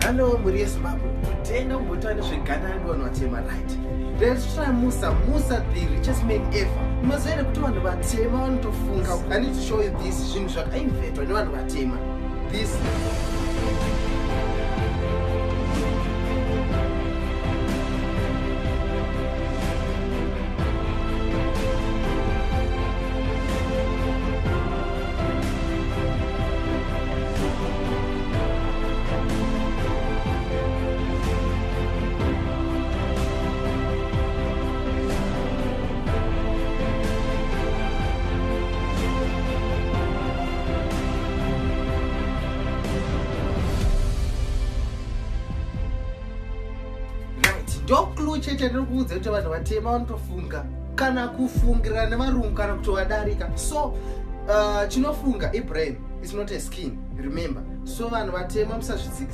Hello, Muria Zimbabwe. Today I'm going to show you right. Let's try Musa the richest man ever. You must say that one about Tema to Funga. I need to show you this. I invent one about Tema. This. Doclu chete ndikuudza kuti vanhu vatema vanotofunga kana kufungira nemarungu kana kutovadarika. So chinofunga ibrain is not a skin, remember. So vanhu vatema musazvidzikisa.